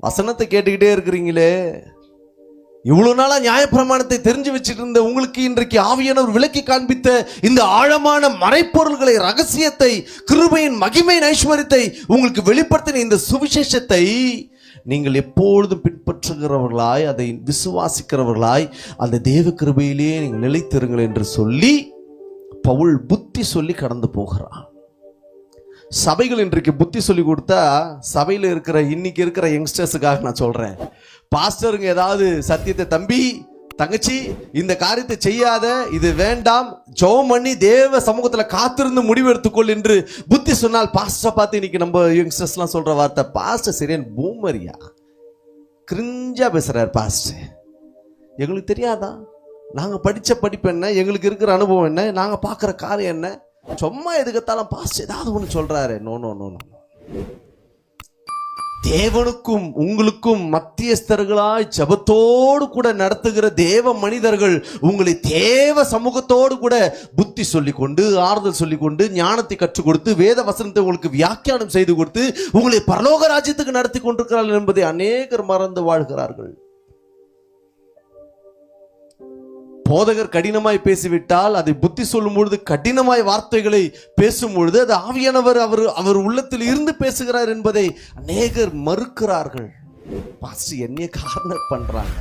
வசனத்தை கேட்டுக்கிட்டே இருக்கிறீங்களே, இவ்வளவு நாளா நியாயப்பிரமாணத்தை தெரிஞ்சு வச்சுட்டு இருந்த உங்களுக்கு இன்றைக்கு ஆவியானவர் விளக்கி காண்பித்த இந்த ஆழமான மறைப்பொருள்களை, ரகசியத்தை, கிருபையின் மகிமையின் ஐஸ்வரியத்தை உங்களுக்கு வெளிப்படுத்தின இந்த சுவிசேஷத்தை நீங்கள் எப்பொழுதும் பின்பற்றுகிறவர்களாய், அதை விசுவாசிக்கிறவர்களாய் அந்த தேவ கிருபையிலேயே நீங்கள் நிலைத்திருங்கள் என்று சொல்லி பவுல் புத்தி சொல்லி கடந்து போகிறான். சபைகள் இன்றைக்கு புத்தி சொல்லி கொடுத்தா, சபையில் இருக்கிற இன்னைக்கு இருக்கிற யங்ஸ்டர்ஸுக்காக நான் சொல்றேன், பாஸ்டருங்க ஏதாவது சத்தியத்தை, தம்பி தங்கச்சி இந்த காரியத்தை செய்யாத, இது வேண்டாம், ஜெபம் பண்ணி தேவ சமூகத்தில் காத்திருந்து முடிவெடுத்துக்கொள் என்று புத்தி சொன்னால், பாஸ்டரை பார்த்து இன்னைக்கு நம்ம யங்ஸ்டர்ஸ்லாம் சொல்ற வார்த்தை, பாஸ்டர் சரியான பூமரியா, கிரிஞ்சா பேசுறாரு பாஸ்டர், எங்களுக்கு தெரியாதா, நாங்கள் படித்த படிப்பு என்ன, எங்களுக்கு இருக்கிற அனுபவம் என்ன, நாங்கள் பார்க்குற காரியம் என்ன, சும்மா எதுக்கத்தாலும் பாஸ்டர் ஏதாவது ஒன்று சொல்றாரு. No no no no. தேவனுக்கும் உங்களுக்கும் மத்தியஸ்தர்களாய் ஜபத்தோடு கூட நடத்துகிற தேவ மனிதர்கள் உங்களை தேவ சமூகத்தோடு கூட புத்தி சொல்லி கொண்டு, ஆறுதல் சொல்லி கொண்டு, ஞானத்தை கற்றுக் கொடுத்து, வேத வசனத்தை உங்களுக்கு வியாக்கியானம் செய்து கொடுத்து உங்களை பரலோக ராஜ்யத்துக்கு நடத்தி கொண்டிருக்கிறார்கள் என்பதை அநேகர் மறந்து வாழ்கிறார்கள். போதகர் கடினமாய் பேசிவிட்டால், அதை புத்தி சொல்லும் பொழுது கடினமாய் வார்த்தைகளை பேசும் பொழுது அது ஆவியானவர் அவர் உள்ளத்தில் இருந்து பேசுகிறார் என்பதை அநேகர் மறுக்கிறார்கள். பாஸ்டர் என்னைய கார்னர் பண்றாங்க,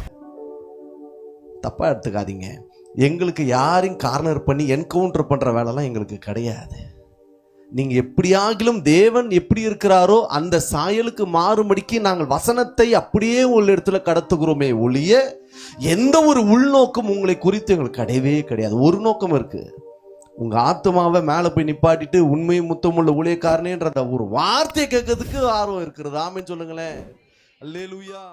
தப்பா எடுத்துக்காதீங்க. எங்களுக்கு யாரையும் கார்னர் பண்ணி என்கவுண்டர் பண்ற வேலைலாம் எங்களுக்கு கிடையாது. நீங்க எப்படியாகிலும் தேவன் எப்படி இருக்கிறாரோ அந்த சாயலுக்கு மாறும்படிக்கு நாங்கள் வசனத்தை அப்படியே உள்ள இடத்துல கடத்துகிறோமே ஒழிய எந்த ஒரு உள்நோக்கம் உங்களை குறித்து எங்களுக்கு கிடையவே கிடையாது. ஒரு நோக்கம் இருக்கு, உங்க ஆத்மாவை மேல போய் நிப்பாட்டிட்டு உண்மையும் முத்தமுள்ள ஊழியக்காரனேன்ற ஒரு வார்த்தையை கேட்கறதுக்கு ஆர்வம் இருக்கிறது. ஆமென் சொல்லுங்களேன். அல்லேலூயா.